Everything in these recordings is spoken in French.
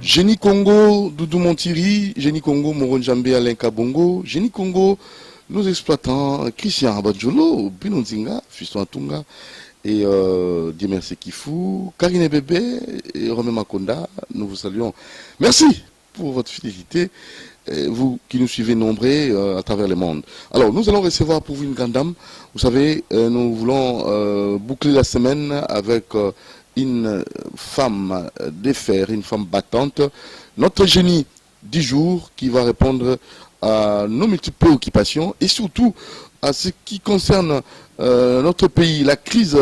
Génie Congo, Doudou Montiri, Génie Congo, Moronjambe Alain Kabongo, Génie Congo, nos exploitants, Christian Abadjolo, Binonzinga, Fiston Atunga, et Dieu merci Kifou, Karine Bébé, et Romain Makonda, nous vous saluons. Merci pour votre fidélité, vous qui nous suivez nombreux à travers le monde. Alors, nous allons recevoir pour vous une grande dame. Vous savez, nous voulons boucler la semaine avec une femme d'affaires, une femme battante, notre génie du jour qui va répondre à nos multiples préoccupations et surtout à ce qui concerne notre pays, la crise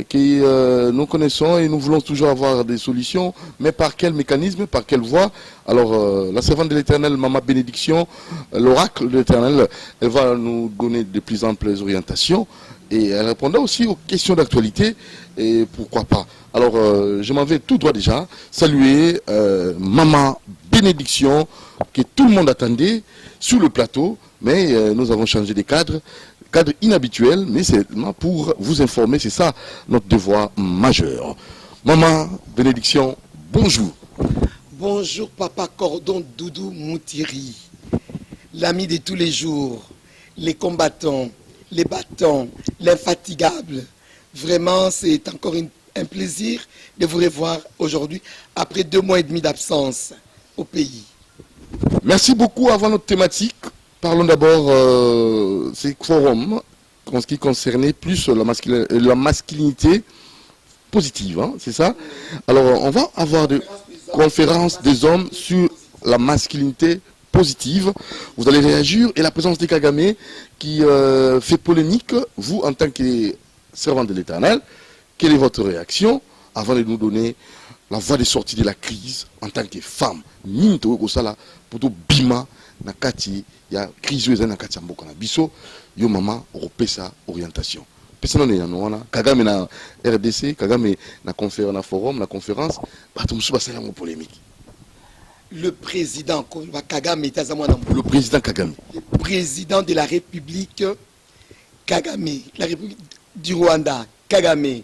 que nous connaissons et nous voulons toujours avoir des solutions, mais par quel mécanisme, par quelle voie? Alors la servante de l'Éternel, Maman Bénédiction, l'oracle de l'Éternel, elle va nous donner de plus amples orientations et elle répondra aussi aux questions d'actualité et pourquoi pas. Alors je m'en vais tout droit déjà saluer Maman Bénédiction que tout le monde attendait sur le plateau, mais nous avons changé des cadre inhabituel, mais c'est pour vous informer, c'est ça notre devoir majeur. Maman Bénédiction, bonjour. Bonjour Papa Cordon Doudou Moutiri, l'ami de tous les jours, les combattants, les battants, l'infatigable. Vraiment, c'est encore un plaisir de vous revoir aujourd'hui, après 2 mois et demi d'absence au pays. Merci beaucoup. Avant notre thématique, parlons d'abord ces forums en ce qui concernait plus la masculinité positive, hein, c'est ça? Alors, on va avoir des conférences des hommes sur la masculinité positive. Vous allez réagir et la présence des Kagame qui fait polémique, vous en tant que servant de l'Éternel, quelle est votre réaction avant de nous donner la voie de sortie de la crise en tant que femme? Minto Osala, pour bima, nakati, ya crise na kati ya mboka na biso, yo mama repesa orientation. Pesa na wana Kagame na RDC, Kagame na conférence na forum, na conférence, bato musu basala mo polémique. Le président Kagame le président Kagame. Le président de la République Kagame, la République du Rwanda Kagame.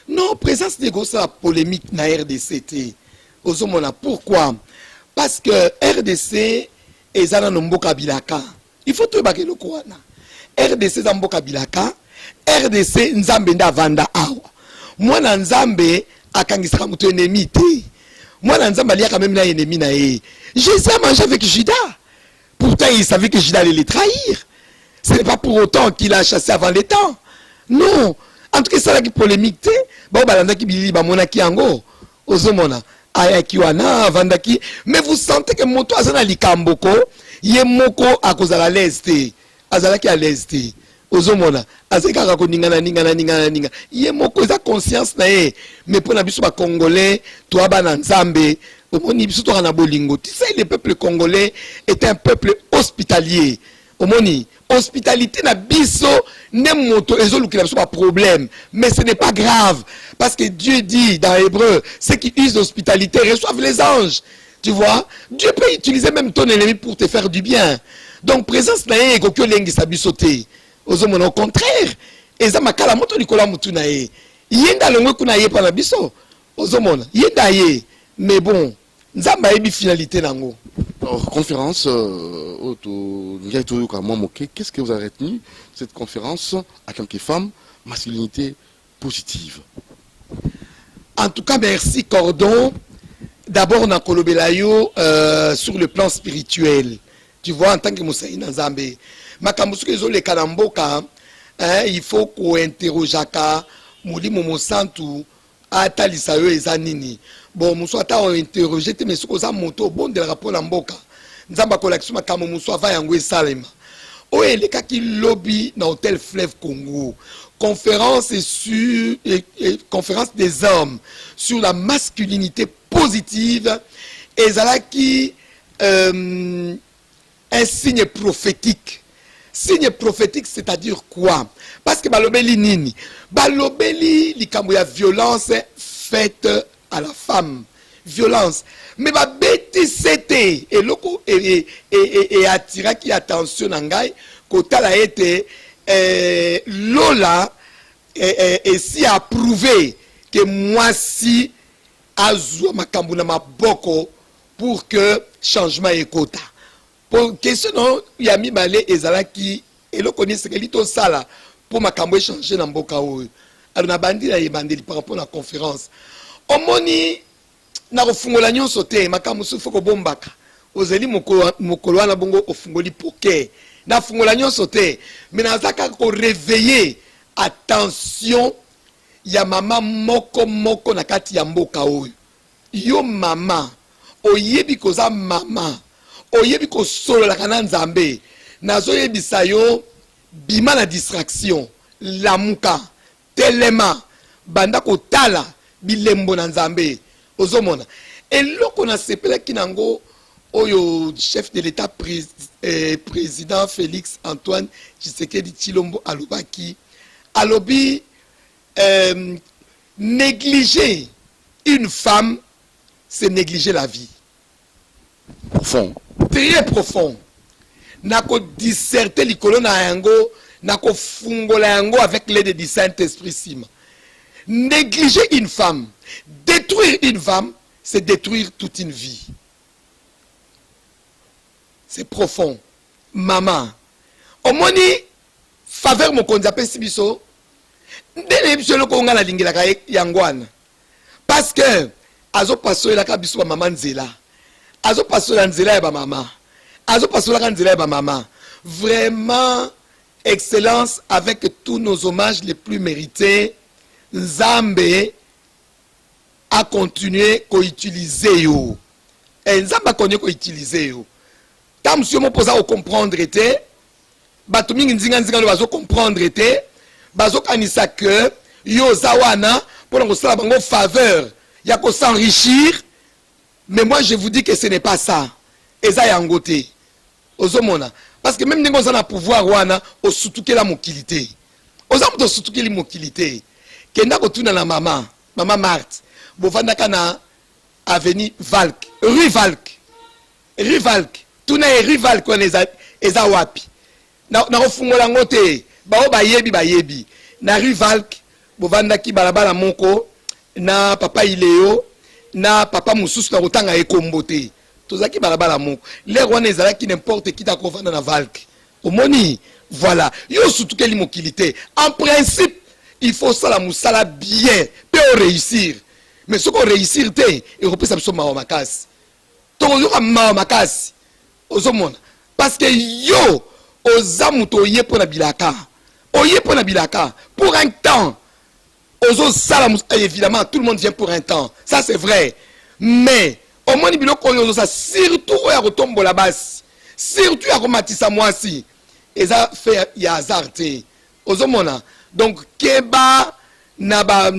Non, présence de la polémique na RDC. Pourquoi? Parce que RDC est dans Mboka Bilaka. Il faut tout baguer le Kouana. RDC dans Mboka Bilaka. RDC Nzambe nda vanda awa. Moi na Nzambe akangisaka mutu ennemi te. Moi na Nzambe aliaka même na ennemi na ye. Jésus a mangé avec Judas. Pourtant il savait que Judas allait les trahir. Ce n'est pas pour autant qu'il a chassé avant les temps. Non. En tout cas, c'est la polémique. Bon, balandaki bili ba monaki yango. Ozomona. Ayaki wana vandaki. Mais vous sentez que moto azana likamboko, ye moko akozala l'est. Azalaki à l'est. Ozomona. Azeka ko ningana. Ye moko za conscience na ye. Mais pour na biso ba congolais, toi ba na Nzambe, omoni biso to na bolingo. Tu sais, le peuple congolais est un peuple hospitalier. Omoni, hospitalité na biso ne moto ezoluki na biso pas problème, mais ce n'est pas grave parce que Dieu dit dans Hébreu, ceux qui usent d'hospitalité reçoivent les anges. Tu vois, Dieu peut utiliser même ton ennemi pour te faire du bien. Donc présence na ye kokyo lengi sa biso te. Ozomona au contraire, eza makala moto likola mutu na ye. Yenda longwe kuna ye pa na biso. Ozomona, yenda ye. Mais bon, nzamba yebi finalité nango. Alors, conférence, qu'est-ce que vous avez retenu cette conférence à tant que femme, masculinité positive? En tout cas, merci Cordon. D'abord, on a kolobelayo sur le plan spirituel. Tu vois, en tant que Moussaï Nzambe, Makambusuke le Kanamboka, il faut qu'on interroge Mouli Momo Santu, Atalisayo et Zanini. Bon, nous sommes interrogés, mais ce qu'on a monté au bon de la rapport Namboka. Nous avons collectionné comme nous sommes à Salema. Oh, et les cas qui lobby dans l'hôtel Fleuve Congo. Conférence des hommes sur la masculinité positive. Et ça qui un signe prophétique. Signe prophétique, c'est-à-dire quoi? Parce que balobeli nini, balobeli likambo ya violence faite à la femme, violence. Mais ma bêtise c'était et attira qui attention nangai kota la été Lola et si approuvé que moi si azwa makambu na maboko pour que changement ekota. Pour question yami balé ezalaki eloko ni sekeli to sala pour makambo changer na mboka oyo. Alors na bandi na yebandeli par rapport à la conférence. Omoni na kofungola nyonso te makambo so foko bombaka. Ozeli mokolo wana bongo ofungoli poker. Na fungola nyonso te mais nazaka ko réveiller attention ya mama moko na kati ya mboka oyo. Yo mama oyebi koza mama oyebi ko solo la kana nzambe nazo yebisa yo bima na distraction lamuka telema banda kotala bilembo na nzambe ozomona eloko na sepela kinango oyo chef de l'état président Félix Antoine Tshisekedi Tshilombo alobaki alobi négliger une femme c'est négliger la vie. Profond. Très profond. Nako disserter likolo na yango, nako fungola yango avec l'aide du Saint-Esprit Sima. Négliger une femme, détruire une femme, c'est détruire toute une vie. C'est profond. Maman, omoni faveur mo konza pesi biso. Ndele biso loko nga na lingela ka yangwana. Parce que azo pasola la kabiso ba maman nzela. Azo pasola nzela ya ba mama. Azo pasola ka nzela ya ba mama. Vraiment excellence avec tous nos hommages les plus mérités. Nzambe a continué ko utiliser yo. Et Nzambe a continué ko utiliser yo. Tant monsieur mo posa au comprendre était bato mingi nzinga no bazo comprendre était bazo kanisa que yo zawana pour ngo sala bango faveur ya ko s'enrichir. Mais moi je vous dis que ce n'est pas ça. Eza yangote. Ozomona parce que même ningo za na pouvoir wana osutuke la mokilité. Ozamuto osutuke li mokilité. Kenda ko tuna na mama Marthe. Bovanda kana avenue Valk, rue Valk. Rue Valk. Tuna rue Valk on eza wapi. Na ofungola ngote bao bayebi. Na rue Valk bovanda ki balabala moko na papa Ileo na papa mususu na kotanga ekombote tozaki balabala moko les rwanda ezalaki n'importe qui ta kovanda na Valk omoni voilà yo sutukeli mokilité en principe il faut ça la musala bien pe réussir mais ce qu'on réussir te et repesa biso mawa makasi tokoyoka mawa makasi ozomona parce que yo ozamuto oyepo na bilaka pour un temps. Évidemment, tout le monde vient pour un temps. Ça, c'est vrai. Mais, au moins, surtout à retomber la base, surtout à rematissa moi si. Et ça fait, il y a hasard. Donc, Keba, Naba,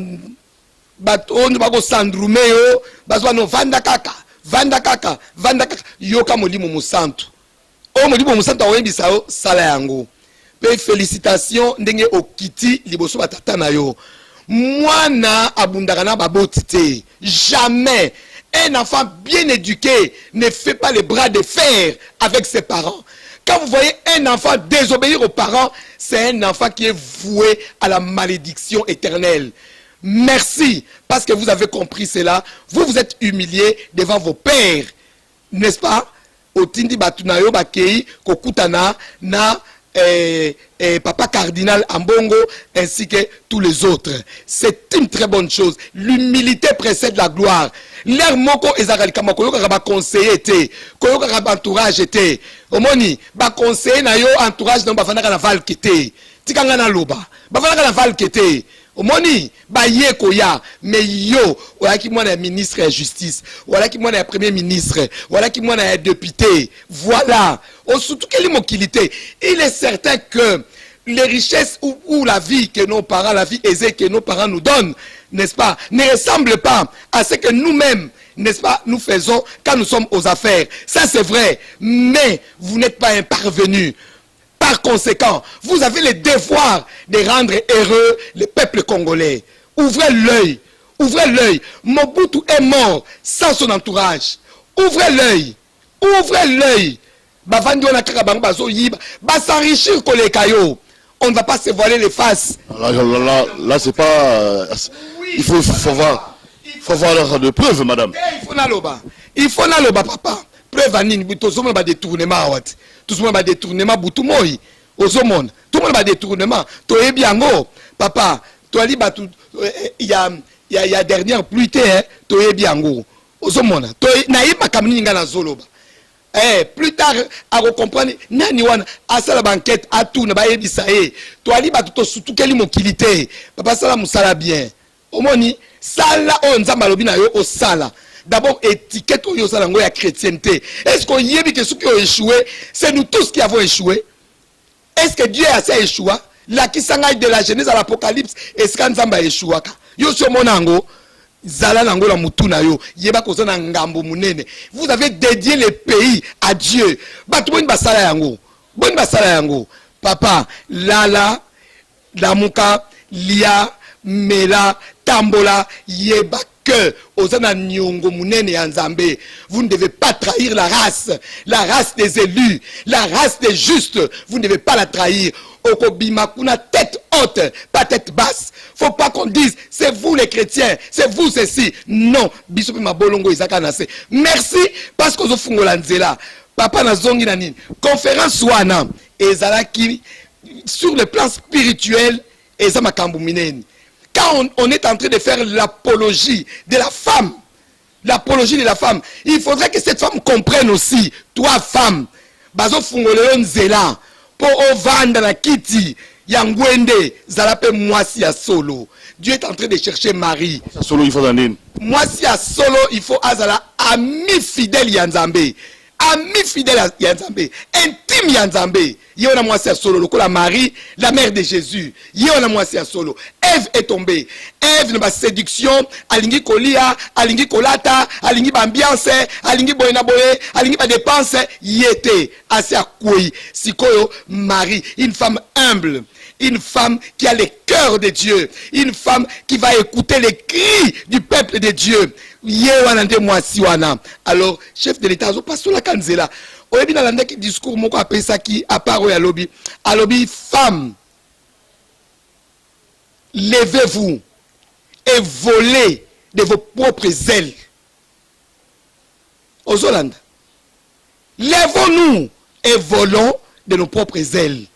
Baton, Bago Sandrumeo, Bazwano, Vanda Kaka, Yoka Molimo Musantu. Oh, Molimo Musantu, Wembisao, Salayango. Félicitations, ndenge okiti liboso batata na yo. Mwana abundakana babotite. Jamais un enfant bien éduqué ne fait pas les bras de fer avec ses parents. Quand vous voyez un enfant désobéir aux parents, c'est un enfant qui est voué à la malédiction éternelle. Merci parce que vous avez compris cela. Vous vous êtes humilié devant vos pères, n'est-ce pas? Otindi batunayo bakei kokutana na Papa Cardinal Ambongo ainsi que tous les autres. C'est une très bonne chose. L'humilité précède la gloire. L'air moko ezalika moko yoka ba conseiller te, koyoka ba entourage te. Omoni ba conseiller na yo entourage na ba fanaka na valkete. Tikanga na loba. Ba fanaka na valkete. Omoni ba ye koya mais yo wala ki mwana ministre de justice, wala ki mwana premier ministre, wala ki mwana député. Voilà. Surtout quelle mobilité. Il est certain que les richesses ou la vie que nos parents, la vie aisée que nos parents nous donnent, n'est-ce pas, ne ressemble pas à ce que nous-mêmes, n'est-ce pas, nous faisons quand nous sommes aux affaires. Ça c'est vrai, mais vous n'êtes pas un parvenu. Par conséquent, vous avez le devoir de rendre heureux le peuple congolais. Ouvrez l'œil, ouvrez l'œil. Mobutu est mort sans son entourage. Ouvrez l'œil, ouvrez l'œil. S'enrichir on ne va pas se voiler les faces. Là c'est pas... Il faut voir de preuves, madame. Il faut naloba. il faut na le papa preuve anini tout le monde va détournement wat tout le monde va détournement butu moi ozomona tout le monde va détournement to yebi yango papa to ali ba tout il y a dernière pluie hein to yebi yango ozomona to na yiba kamini ngana zoloba plus tard à comprendre nani wana asala banquette à tout na ba yebisa to ali ba tout surtout keli mokilité papa sala musala bien omoni sala on nzamba lobi na yo o sala. D'abord, étiquette au yosalango ya chrétienté. Est-ce qu'on y est que ceux qui ont échoué, c'est nous tous qui avons échoué? Est-ce que Dieu a assez échoué? La qui s'engage de la Genèse à l'Apocalypse, est-ce qu'on a échoué? Yo sur mon ango, zala nango la mutuna yo, yeba kozana ngambo munene. Vous avez dédié le pays à Dieu. Batouine basala yango, bonne basala yango. Papa, lala, lamuka, lia, mela, tambola, yeba. Que vous ne devez pas trahir la race des élus, la race des justes, vous ne devez pas la trahir. Okobimakuna tête haute, pas tête basse. Faut pas qu'on dise c'est vous les chrétiens, c'est vous ceci. Non, bisopi mabolongo izaka nase. Merci parce que vous fungola nzela. Papa na zongi na nini. Conférence wana ezalaki sur le plan spirituel ezama makambu minene. Quand on est en train de faire l'apologie de la femme, il faudrait que cette femme comprenne aussi, toi femme, bazo fungoleo nzela, po ovanda na kiti, yangwende, zalape mwasi ya solo. Dieu est en train de chercher Marie. Solo, il faut donner. Mwasi ya solo, il faut azala ami fidèle yanzambe. Ami fidèle yanzambe, intime yanzambe. Yona mwasi ya solo, lokola Marie, la mère de Jésus. Yona mwasi ya solo. Ève est tombée. Ève n'a pas séduction, alingi kolia, alingi kolata, alingi ambiance, alingi boyena boye, alingi ba dépense, yete assez à kouy. Sikoyo Marie, une femme humble. Une femme qui a le cœur de Dieu. Une femme qui va écouter les cris du peuple de Dieu. Alors, chef de l'État, pas sur la kanzela. Oyebi na landaki discours moko apesa ki à part ya lobby. A lobby femme. Levez-vous et volez de vos propres ailes. Aux Hollandes. Lèvons-nous et volons de nos propres ailes.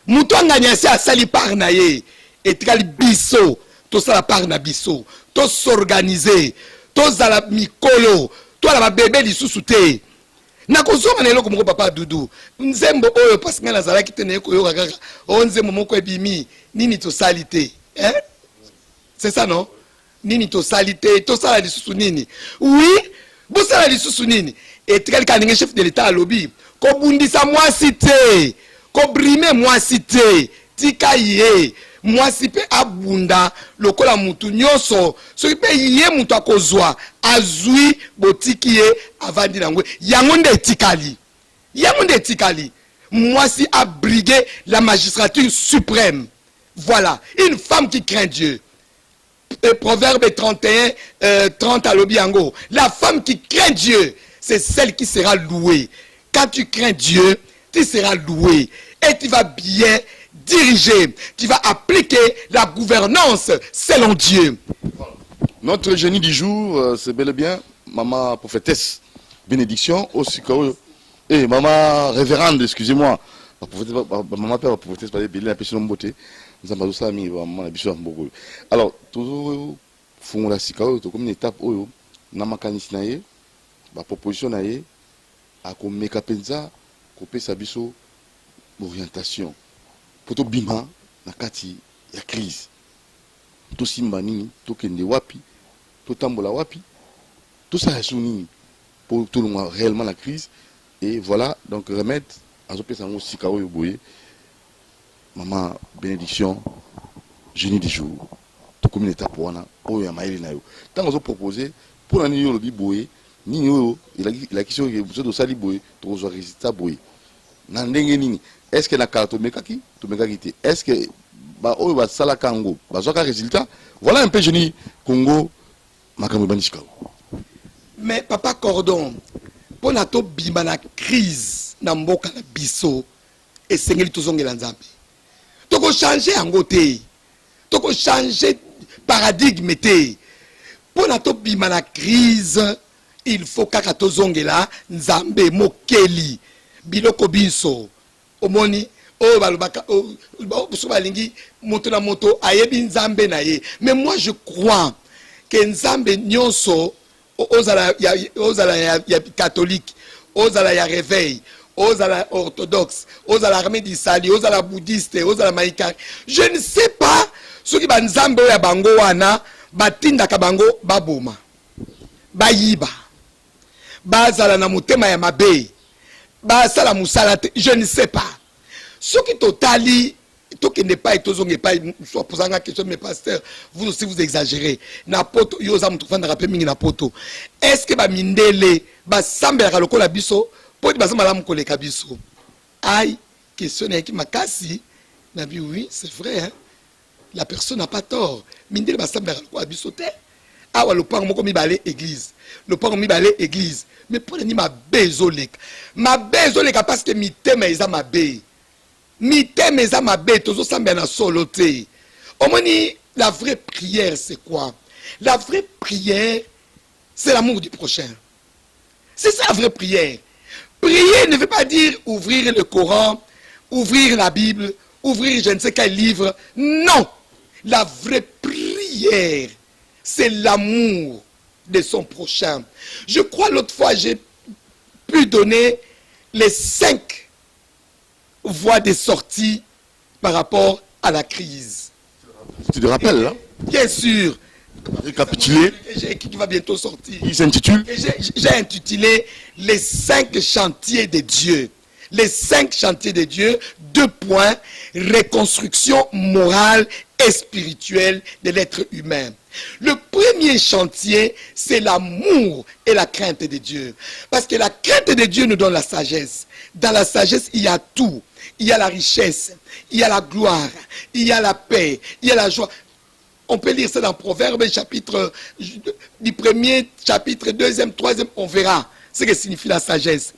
Moutonga nyasi asali par na ye etikali biso to sala par na biso to s'organiser to zala mikolo to la bébé lisusu te na kozoma na eloko moko papa Dudu nzembo oyo parce que na zala kitene ko yoka kaka o nzembo moko ebimi nini to salite hein c'est ça non nini to salite to sala lisusu nini oui bo sala lisusu nini etikali kaninge chef de l'état lobby ko bundisa mwasi te ko brime mwasi te tika ye mwasi pe abunda lokola mutu nyoso soki pe ye mutu akozwa azui botiki ye avandi nangwe yango nde etikali mwasi a brigué la magistrature suprême. Voilà une femme qui craint Dieu. Proverbe 31 30 à l'obiango, la femme qui craint Dieu c'est celle qui sera louée. Quand tu crains Dieu tu seras loué et tu vas bien diriger, tu vas appliquer la gouvernance selon Dieu. Notre génie du jour, c'est bel et bien maman prophétesse bénédiction aussi et maman révérende, excusez-moi, maman père prophétesse pas belle la personne beauté. Nous avons ça mis maman biso mboko. Alors toujours fongola sikao to comme une étape oyo na makanisi na ye ba proposition na ye akomeka penza kopesa biso orientation poto bima na kati ya crise to simba nini to kende wapi to tambola wapi tout ça est nini pour tout le monde réellement la crise et voilà donc remède azopesa ngo sika oyo boye maman bénédiction génie du jour to comme une étape wana oyo ya maili na yo tant ozo proposer pour la nini yo lobi boye nini oyo il a question que vous de sali boye to ozo résultat boye na ndenge nini est-ce que la carte mekaki to mekaki te est-ce que ba oyo ba sala kango ba zoka résultat voilà un peu génie Congo makambo banishika. Mais papa Cordon pour na to bima na crise na mboka na biso et sengeli tozongela nzambe toko changer yango te toko changer paradigme te pour na to bima na crise il faut kaka tozongela nzambe mokeli biloko biso omoni o balobaka so balingi moto na moto ayebi nzambe na ye. Mais moi je crois que nzambe nyonso ozala ya catholique, ozala ya réveil, ozala orthodoxe, ozala armée d'Isali, ozala bouddhiste, ozala maïka, je ne sais pas ce qui ba nzambe ya bango wana batindaka bango baboma bayiba bazala na motema ya mabe basala musala te, je ne sais pas ce qui totali tokende pas etozonge pas soit posanga question mes pasteurs, vous aussi vous exagérez na poto yoza mutu fanda rapé mingi na poto. Est-ce que ba mindele ba sambela lokola biso podi ba sambala mukoleka biso? Aïe, question na ki makasi na bi oui, c'est vrai hein. La personne n'a pas tort. Mindele ba sambela lokola biso te. Awa lopango moko mibale église. Lopango mibale église. Mais pour ni ma bezoleka. Ma bezoleka parce que mitema eza mabe. Mitema eza mabe tozo sambela na solo te. Omoni la vraie prière c'est quoi? La vraie prière c'est l'amour du prochain. C'est ça la vraie prière. Prier ne veut pas dire ouvrir le Coran, ouvrir la Bible, ouvrir je ne sais quel livre. Non. La vraie prière, c'est l'amour de son prochain. Je crois l'autre fois, j'ai pu donner les 5 voies de sortie par rapport à la crise. Tu te rappelles là? Bien sûr. Récapitulé. Qui va bientôt sortir. Il s'intitule? J'ai intitulé les 5 chantiers de Dieu. Les 5 chantiers de Dieu, 2 points, reconstruction morale et spirituelle de l'être humain. Le premier chantier, c'est l'amour et la crainte de Dieu. Parce que la crainte de Dieu nous donne la sagesse. Dans la sagesse, il y a tout. Il y a la richesse, il y a la gloire, il y a la paix, il y a la joie. On peut lire ça dans Proverbes, chapitre du premier, chapitre 2e, 3e, on verra ce que signifie la sagesse.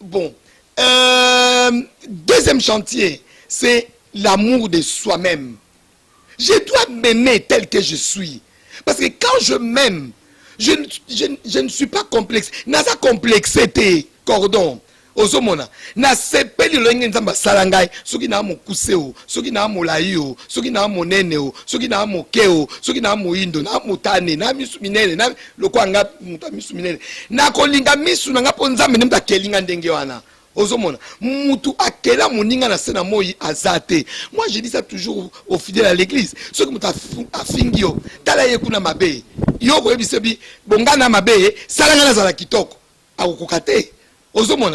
Bon. Deuxième chantier, c'est l'amour de soi-même. Je dois m'aimer tel que je suis. Parce que quand je m'aime, je ne suis pas complexe. Nasa complexité, cordon. Ozomona na sepeli loenge nzamba salangai soki na mokuseo soki na molaio soki na moneneo soki na mokeo soki na moindo na mutane na misu minene na lokwanga muta misu minene na kolinga misu na ngapo nzambe nemta kelinga ndenge wana. Ozomona mutu akela moninga na sena moi azate. Moi je dis ça toujours aux fidèles à l'église. Soki muta afingio tala yekuna mabe yoko ebisebi bongana mabe salanga na zala kitoko akokate.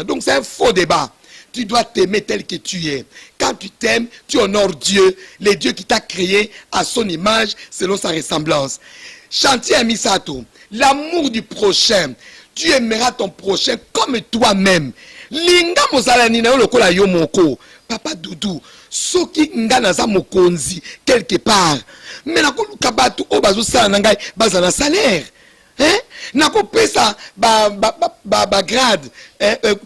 Donc c'est un faux débat. Tu dois t'aimer tel que tu es. Quand tu t'aimes, tu honores Dieu, le Dieu qui t'a créé à son image, selon sa ressemblance. Chantier à Misato, l'amour du prochain. Tu aimeras ton prochain comme toi-même. Linga mozalani na yo lokola yo moko. Papa Doudou, soki nga naza mokonzi quelque part. Mais nakoluka batu o bazo sala na ngai bazana salaire. Hein? Nako pesa ba grade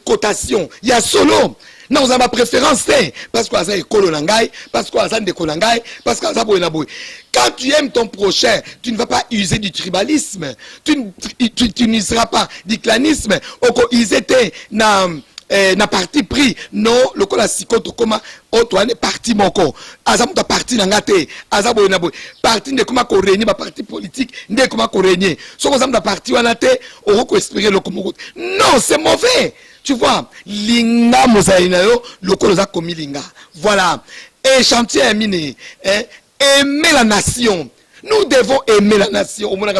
cotation ya solo na vous avez préférence parce que ça ekolo nangai parce que ça ndeko nangai parce que ça boy na boy. Quand tu aimes ton prochain, tu ne vas pas user du tribalisme, tu n'y seras pas du clanisme oko isete na parti pris non lokola sikoto koma otoane parti moko azamu ta parti nangate azabo na boy parti de koma ko régner ba parti politique ndé koma ko régner soko zamu ta parti wana te oko espérer lokomo. Non, c'est mauvais. Tu vois, linga mozaina yo lokolo za komi linga. Voilà. Et chantier terminé, aimer la nation. Nous devons aimer la nation. Au moins,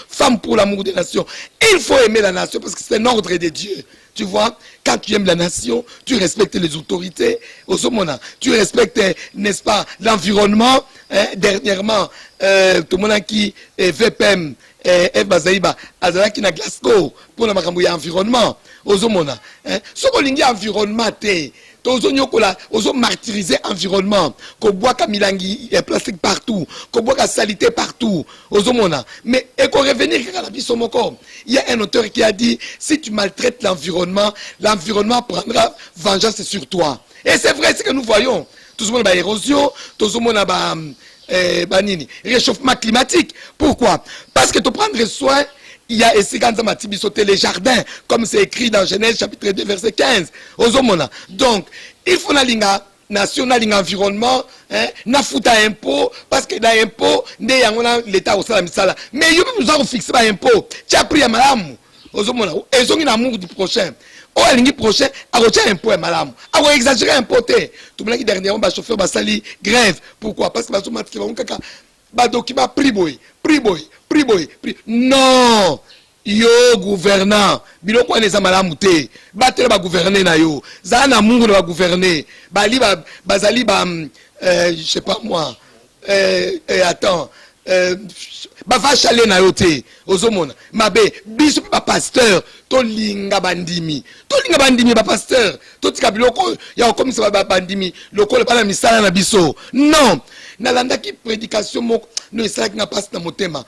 femme pour l'amour des nations. Il faut aimer la nation parce que c'est un ordre de Dieu. Tu vois, quand tu aimes la nation, tu respectes les autorités. Tu respectes, n'est-ce pas, l'environnement. Dernièrement, tout le monde qui est VPM, F. Bazaïba, Azalaki na Glasgow, pour la makambo ya environnement. Ozomona. Ce qu'on dit environnement, ozo martyriser environnement, ko boit milangi plastique partout, ko boit salité partout, ozomona. Mais et qu'on revenir à la bisomoko, il y a un auteur qui a dit si tu maltraites l'environnement, l'environnement prendra vengeance sur toi. Et c'est vrai ce que nous voyons. Tout le monde a érosion, tout le monde a réchauffement climatique. Pourquoi? Parce que tu prendre soin, il y a Esiganza Matibisote, les jardins, comme c'est écrit dans Genèse chapitre 2, verset 15. Ozomona. Donc, il faut la linga national environnement, hein, na fouta impôt, parce que dans impôt, l'État au salam sala. Mais nous avons fixé un impôt. Tu as pris un malam. Ozomona. Ils ont un amour du prochain. Oh, elle prochain, a retiré un peu malam. A exagéré un peu. Tout le monde qui dernièrement, chauffeur, sali grève. Pourquoi? Parce que document priboy. Non, yo gouvernant, biloko les amalamu te, battre ba gouverner na yo, zana mungu na ba gouverner, bali ba bazali ba je sais pas moi, attends, ba va chaler na yo te, ozomona, mabe, biso ba pasteur, to linga bandimi ba pasteur, to tika biloko ya comme ça ba bandimi, loko ba na misala na biso, non. Nalanda qui prédication moko no esaki na passe na motema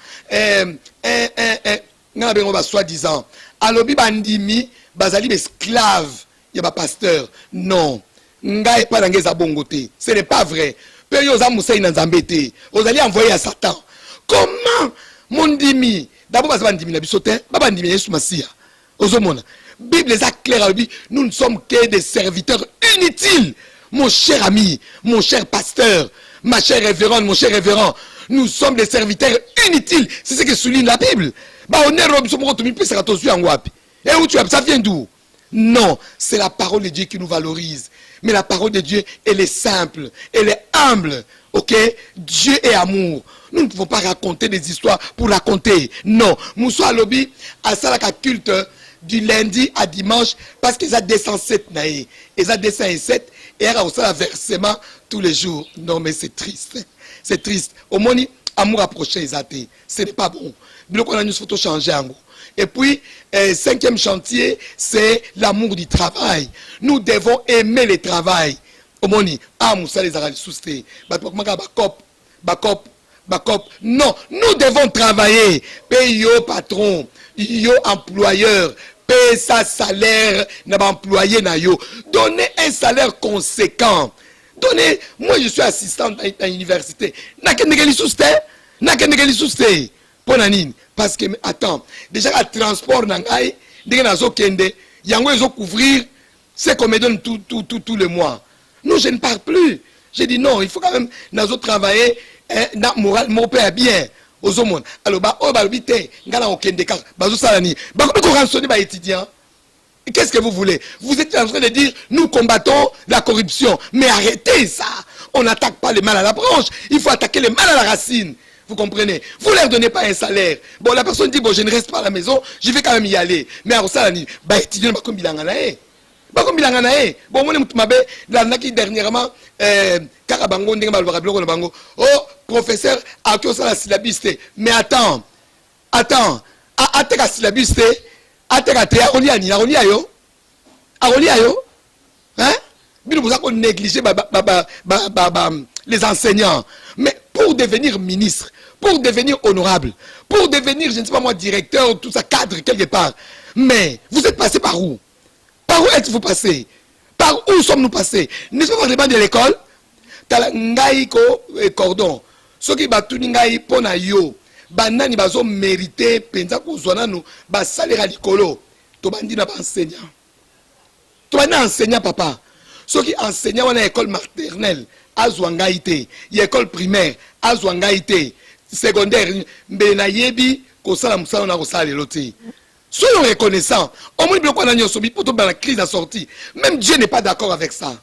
nga bengo ba soi-disant alobi bandimi bazali esclave ya ba pasteur non nga e pa ngeza bongo te ce n'est pas vrai pe yo za musai na nzambe te ozali envoyé à Satan comment mondimi d'abord bazali bandimi na biso te ba bandimi Yesu Masia ozomona Bible est claire alobi nous ne sommes que des serviteurs inutiles mon cher ami mon cher pasteur. Ma chère révérende, mon cher révérend, nous sommes des serviteurs inutiles. C'est ce que souligne la Bible. Et où tu as, ça vient d'où? Non, c'est la parole de Dieu qui nous valorise. Mais la parole de Dieu, elle est simple, elle est humble. Ok? Dieu est amour. Nous ne pouvons pas raconter des histoires pour raconter. Non. Moussa Lobi a ça la culte du lundi à dimanche parce qu'ils ont 207 naïs. Ils ont 207 et ils ont ça versement tous les jours. Non, mais c'est triste. C'est triste. Au moins, amour approché, ils ont été. Ce n'est pas bon. Donc, on a une photo changée en gros. Et puis, cinquième chantier, c'est l'amour du travail. Nous devons aimer le travail. Au moins, Moussa les a souscrits. Non, nous devons travailler. Paye yo patron, yo employeur. Paye sa salaire n'a pas employé na yo. Donnez un salaire conséquent. Donnez, moi je suis assistant à l'université. N'a qu'un négali sousté. Parce que, attends, déjà le transport n'angaï, déjà nazo kende, yango ils ont couvrir, c'est qu'on me donne tout le mois. Nous je ne parle plus. J'ai dit non, il faut quand même nazo travailler, na moral, mon père bien. Aux hommes. Alors, qu'est-ce que vous voulez? Vous êtes en train de dire, nous combattons la corruption. Mais arrêtez ça. On n'attaque pas le mal à la branche. Il faut attaquer le mal à la racine. Vous comprenez? Vous ne leur donnez pas un salaire. Bon, la personne dit, bon, je ne reste pas à la maison, je vais quand même y aller. Mais alors ça, bah, étudier, bah, comme il en a. Bon, moi, je dernièrement, oh, professeur, à qui on la syllabiste. Mais attends, à la syllabiste, hein? Vous négligez les enseignants. Mais pour devenir ministre, pour devenir honorable, pour devenir, je ne sais pas moi, directeur, tout ça, cadre quelque part. Mais vous êtes passé par où? Par où êtes-vous passé? Par où sommes-nous passés? N'est-ce pas les bancs de l'école? Ngaïko et cordon. Ce qui battu ngai pona yo. Banani bazo mérité penza kozwana nous ba salaire à l'école. To bandi na ba enseignant. To bandi enseignant papa. Ce qui enseignant à l'école maternelle, azwangaïté, école primaire, azwangaïté, secondaire, mbena yebi ko sala musala na ko sala loti. Soyons reconnaissants. Au moins, pour la crise a sorti. Même Dieu n'est pas d'accord avec ça.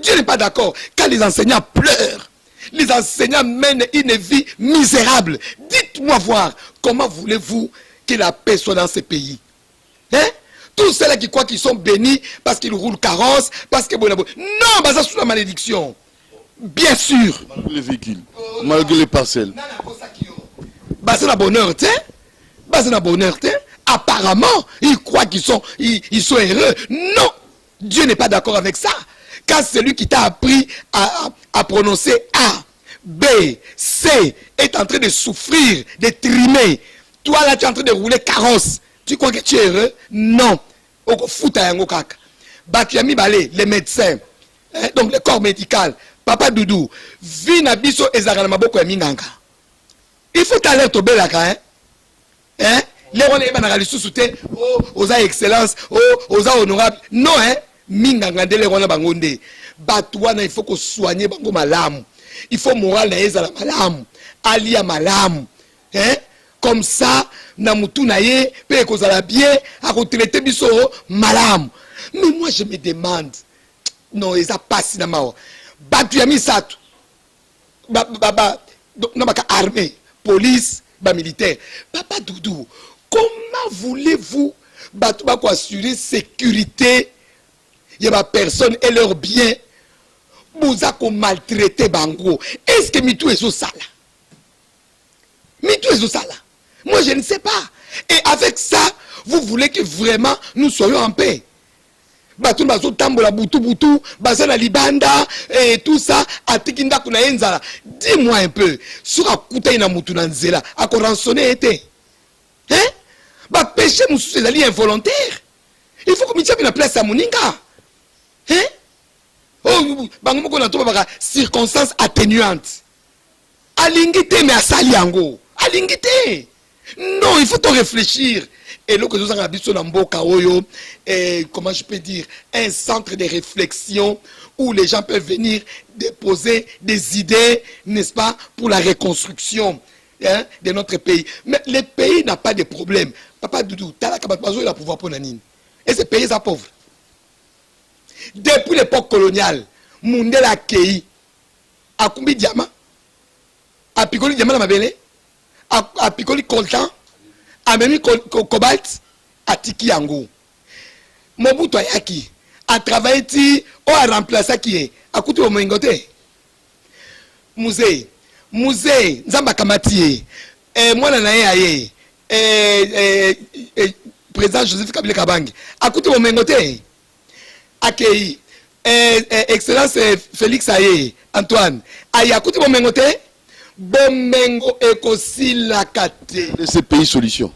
Dieu n'est pas d'accord. Quand les enseignants pleurent, les enseignants mènent une vie misérable. Dites-moi voir, comment voulez-vous que la paix soit dans ces pays? Hein? Tous ceux-là qui croient qu'ils sont bénis parce qu'ils roulent carrosse, parce que... Non, bah ça sous la malédiction. Bien sûr. Malgré les véhicules, malgré les parcelles. Bah c'est la bonheur, tu sais? Bah c'est la bonheur, tu sais? Apparemment, ils croient qu'ils sont heureux. Non, Dieu n'est pas d'accord avec ça. Quand celui qui t'a appris à prononcer A, B, C est en train de souffrir, de trimer, toi là tu es en train de rouler carrosse, tu crois que tu es heureux? Non. Les médecins, donc le corps médical, Papa Doudou, Vinabiso et Zaranamaboko et Minganga. Il faut t'alerter au Belaka, hein? Les on est banal sous-souté, oh, aux excellence, oh, aux honorables. Non, hein, mingangande les on a bangonde. Batouana, il faut qu'on soigne bango malam. Il faut moral na ezala malam. Alia malam. Hein? Comme ça, na mutu na ye, pe kozala bien, a retraité biso malam. Mais moi je me demande, non, ils a pas si na mao. Batu ya misatu. Non, armée, police, militaire. Papa Doudou, comment voulez-vous assurer sécurité de ma personne et leurs biens? Vous avez maltraité Bango. Est-ce que Mitou est au sala? Mitou est au sala? Moi je ne sais pas. Et avec ça, vous voulez que vraiment nous soyons en paix? Batou bazo tambola butu butu, bazana libanda et tout ça, atikinda kuna enzala. Dis-moi un peu, sur akuta ina mutu na nzela, ako rançonné été. Hein? Ba péché musu c'est ali involontaire. Il faut que Mitia na place à Moninga. Hein? Oh, bango moko na to ba circonstances atténuantes. Alingité mais asali yango. Alingité. Non, il faut te réfléchir. Et là que nous avons habité dans Mboka Oyo, comment je peux dire, un centre de réflexion où les gens peuvent venir déposer des idées, n'est-ce pas, pour la reconstruction, hein, de notre pays. Mais le pays n'a pas de problème. Papa Doudou, Tala Kabatbazo, il a pouvoir pour Nanine. Et ces pays sont pauvres. Depuis l'époque coloniale, Mundela Kei, a combien de diamants? A Picoli diamant à Mabele? A Picoli coltan? A même cobalt? A Tiki Yango. Mobutu Ayaki a travaillé, ou a remplacé qui est? A coûté au Mengote. Musée, Nzamba Kamati, moi Nanaye, président Joseph Kabila Kabangi, a coûté au Mengote. Akei, excellence Félix Aye, Antoine, Aye a coûté au Mengote. Bomengo ekosila kate. Ces pays solutions.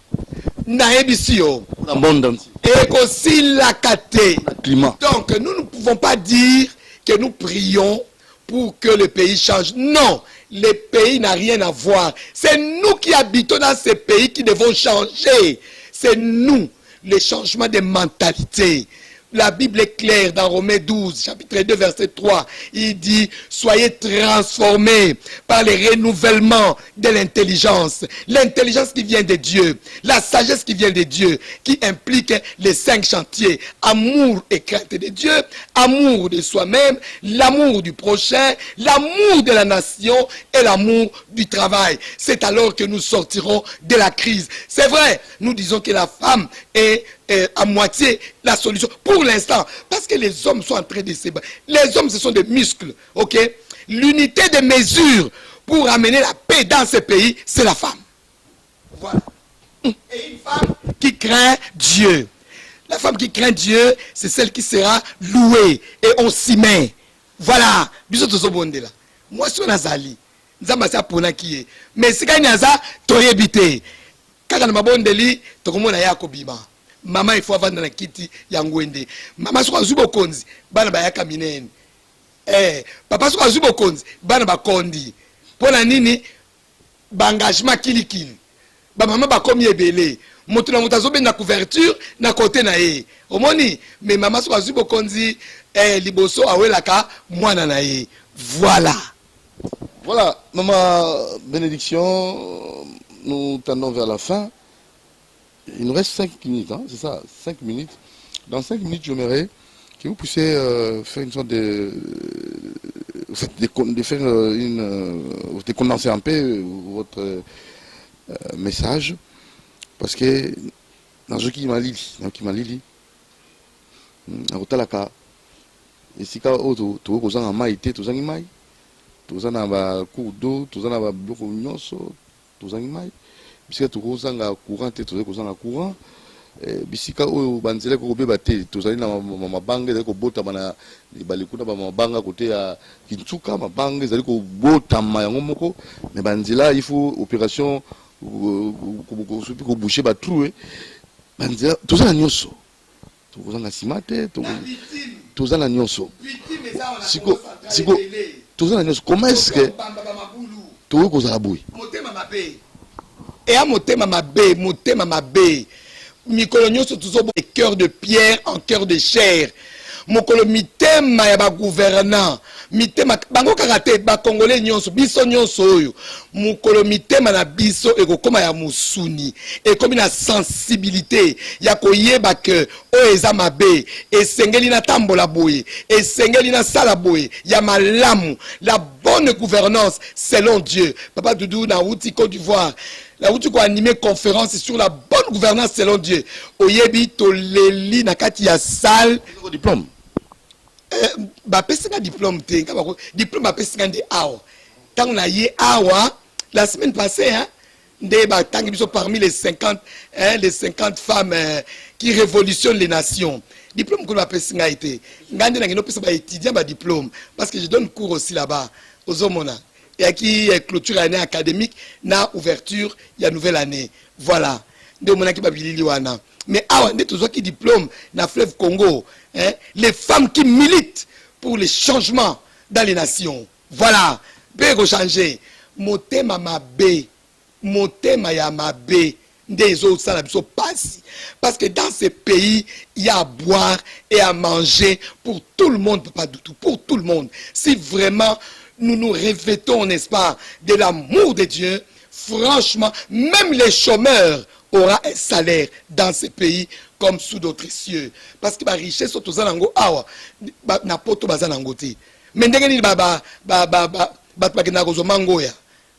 Na ebisio. Pour la monde entier. Ekosila kate. Climat. Donc nous ne pouvons pas dire que nous prions pour que le pays change. Non, le pays n'a rien à voir. C'est nous qui habitons dans ce pays qui devons changer. C'est nous, le changement de mentalité. La Bible est claire dans Romains 12, chapitre 2, verset 3. Il dit, soyez transformés par le renouvellement de l'intelligence. L'intelligence qui vient de Dieu. La sagesse qui vient de Dieu. Qui implique les 5 chantiers. Amour et crainte de Dieu. Amour de soi-même. L'amour du prochain. L'amour de la nation. Et l'amour du travail. C'est alors que nous sortirons de la crise. C'est vrai, nous disons que la femme est à moitié la solution pour l'instant, parce que les hommes sont en train de se battre. Les hommes, ce sont des muscles, ok? L'unité de mesure pour amener la paix dans ce pays, c'est la femme. Voilà. Et une femme qui craint Dieu. La femme qui craint Dieu, c'est celle qui sera louée et on s'y met. Voilà. Moi, je suis Nazali. Mais si quand Naza, tu es habité. Quand on a bondeli, tu es maman il faut avoir dans la kiti yangwende maman so azubo konzi bana bayaka minene papa so azubo konzi bana bakondi pona nini ba engagement kilikili ba maman ba komi ebele moto na moto azobe na couverture na côté na ye omoni mais maman so azubo konzi liboso awelaka mwana na ye. Voilà, maman bénédiction, nous tendons vers la fin. Il nous reste 5 minutes, hein, c'est ça, 5 minutes. Dans 5 minutes, j'aimerais que vous puissiez faire une sorte de condenser un peu votre message. Parce que dans ce qui m'a dit, dans Otalaka, et si vous avez un maïté, vous avez un maï, vous avez un cours d'eau, vous avez un bloc de vous avez un maï. Bisika tukozanga courant te tozali kozanga courant bisika oyo banzela ko beba te tozali na mabanga ezali kobota bana libali kuna ba mabanga kote ya Kinchuka mabanga ezali kobota yango moko mais banzela il faut opération ko boucher ba trou banzela tozala nyonso tokozanga simate tozala nyonso siko tozala nyonso comment est-ce que tokozala boui et à motema mabe mikolo nyonso tuzobo cœur de pierre en cœur de chair mokolo mitema ya ba gouvernant mitema bango karate ba congolais nyonso biso nyonso oyo mokolo mitema na biso ekokoma ya musuni ekomi na sensibilité ya koyeba ke oyo eza mabe esengeli na tambola boye esengeli na sala boye ya malamu la bonne gouvernance selon Dieu. Papa Doudou na outi Côte d'Ivoire la outi ko animer conférence sur la bonne gouvernance selon Dieu oyebi to leli na kati ya salle diplôme ba pesinga diplôme te diplôme ba pesinga de awa tant na ye awa la semaine passée hein de ba tangi biso parmi les 50 femmes qui révolutionnent les nations diplôme que ba pesinga été ngande na ngino pesa ba étudiant ba diplôme parce que je donne cours aussi là-bas aux homona et qui clôture année académique na ouverture il y a nouvelle année voilà de mona ki ba bilili wana mais awa nde toujours qui diplôme na fleuve Congo hein? Les femmes qui militent pour les changements dans les nations voilà peut changer motema mabe motema ya mabe des autres ça la passe parce que dans ces pays il y a à boire et à manger pour tout le monde pas du tout pour tout le monde si vraiment nous nous revêtons n'est-ce pas de l'amour de Dieu franchement même les chômeurs aura un salaire dans ces pays comme sous d'autres cieux parce que la richesse autour zanango awa na poto bazanango te mais ndenge ni ba bakina kozo mango ya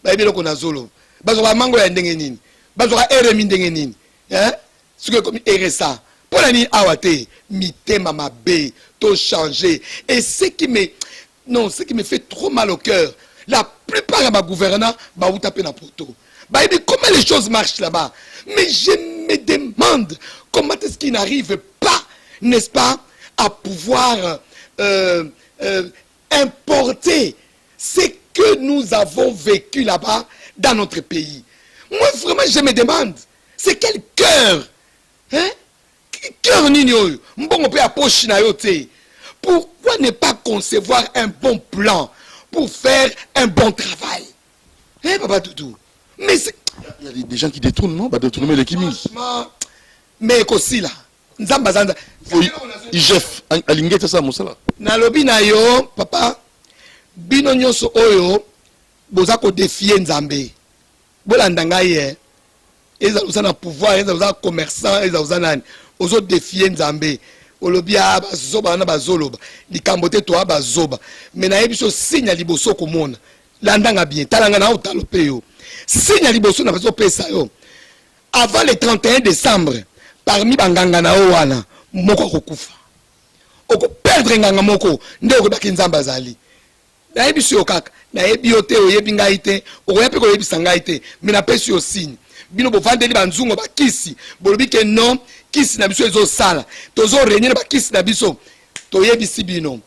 ba ebelo kona zolo bazo ba mango ya ndenge nini bazo ka RMI ndenge nini hein ce que comme RSA pour la ni awa te mitema mabe to changer et ce qui me fait trop mal au cœur la plupart de ma gouvernants ba ou taper na poto bah, comment les choses marchent là-bas. Mais je me demande comment est-ce qu'ils n'arrivent pas, n'est-ce pas, à pouvoir importer ce que nous avons vécu là-bas dans notre pays. Moi, vraiment, je me demande, c'est quel cœur, hein? Cœur nino, mbongo pe apoche na yote. Pourquoi ne pas concevoir un bon plan pour faire un bon travail? Hein, Papa Doudou? Mais il y a des gens qui détournent, non? Bah, détourner les kimis. Mais aussi là. Nzambazanda. IGF, alingeta ça, monsala. Na lobi na yo, papa, bino nyonso oyo, boza ko défier Nzambe. Bolanda ngai eza uzana pouvoir, eza uzana commerçant, eza uzana ozo défier Nzambe. Olobia bazoba na bazoloba. Likambote to bazoba. Mais na yebiso signe liboso komona. Landanga bien, talanga na otalope yo. Signe liboso na bazo pesa yo. Avant le 31 décembre, parmi banganga na wana, moko kokufa. Oko perdre nganga moko, nde oko baki Nzamba zali. Na yebiso yo kaka, na yebi yo te oyebi ngai te, oko yebi ko yebi sangai te, mais na pesi yo signe. Bino bo vandeli banzungo ba kisi, bolobi ke non, kisi na biso ezo sala. Tozo renyer ba kisi na biso, to yebi si bino.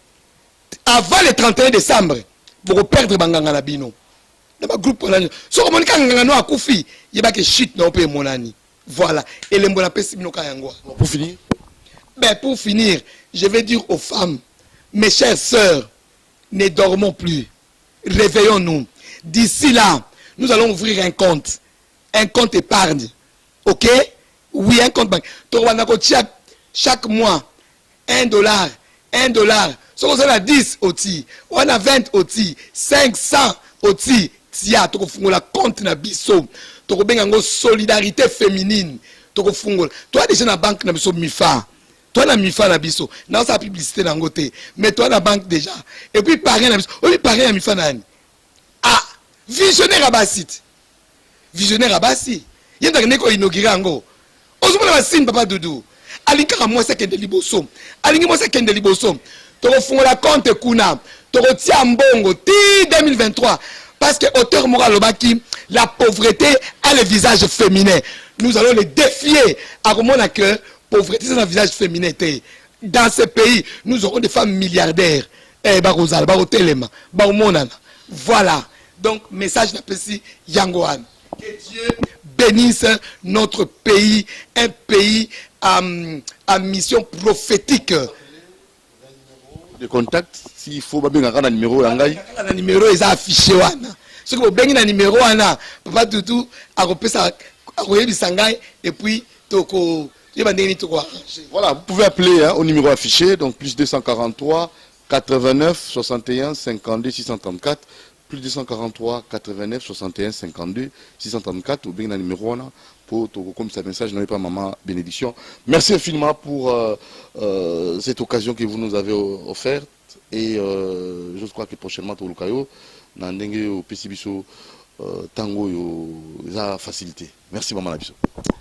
Avant le 31 décembre, boko perdre banganga na bino. Dans ma groupe monani. So ko monika nganga no akufi, yeba ke shit na ope monani. Voilà. Et le mbona pesi bino kayango. Pour finir. Ben pour finir, je vais dire aux femmes, mes chères sœurs, ne dormons plus. Réveillons-nous. D'ici là, nous allons ouvrir un compte épargne. OK? Oui, un compte banque. Chaque mois, $1. Si on a 10 oti, on a 20 oti, 500 oti, tia, tu as compte na biso, tu as solidarité féminine, tu as toi déjà na banque na biso MIFA. Toi na MIFA na biso, na sa publicité na ngote, mais toi na banque déjà. Et puis pareil na biso, oui pareil na MIFA na. Ah, visionnaire abasit. Visionnaire abasi. Yenda neko inaugurer ngo. Ozumona basine Papa Doudou. Alinka moi c'est kende liboso. Alingi moi c'est kende liboso. Toko la compte kuna. Toko tia mbongo ti 2023 parce que auteur moral lobaki la pauvreté a le visage féminin. Nous allons les défier à comment que pauvreté c'est un visage féminin. Dans ce pays, nous aurons des femmes milliardaires. Eh barozal, barotelema, baromonana. Voilà. Donc message d'apprécie Yangoan. Que Dieu bénisse notre pays, un pays à mission prophétique. De contact, s'il faut, il y a un numéro. Le numéro est affiché. Ce que vous avez un numéro, Papa Doudou a repris ça akoyebisa ngai et puis toko yeba ndenge toko arranger. Voilà, vous pouvez appeler au numéro affiché, donc plus 243 89 61 52 634, plus 243 89 61 52 634, ou bien le numéro là pour comme ça message, n'avez pas maman bénédiction. Merci infiniment pour cette occasion que vous nous avez offerte, et je crois que prochainement pour le caillou, dans au PCBiso tango yo la facilité. Merci maman Labiso.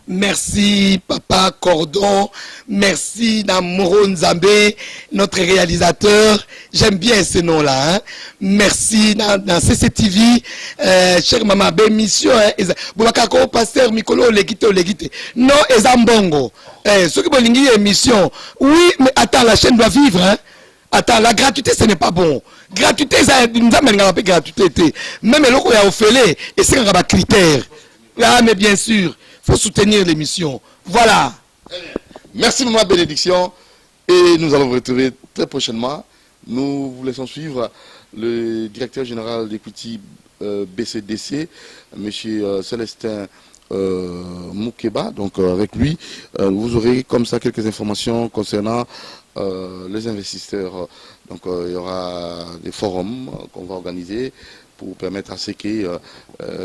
Merci Papa Cordon, merci Namoro Nzambé, notre réalisateur. J'aime bien ce nom-là. Hein? Merci dans CCTV, cher maman, belle mission. Boubakako, pasteur Mikolo, Legite. Non, Ezambongo. Ceux qui veulent émission. Oui, mais attends, la chaîne doit vivre. Hein? Attends, la gratuité, ce n'est pas bon. Gratuité, ça nous amène à la gratuité. Même le loco a offert, et c'est un critère. Ah, mais bien sûr, il faut soutenir l'émission. Voilà. Merci, maman bénédiction. Et nous allons vous retrouver très prochainement. Nous vous laissons suivre le directeur général d'Equity BCDC, M. Célestin Moukeba. Donc, avec lui, vous aurez comme ça quelques informations concernant les investisseurs. Donc il y aura des forums qu'on va organiser pour permettre à ce que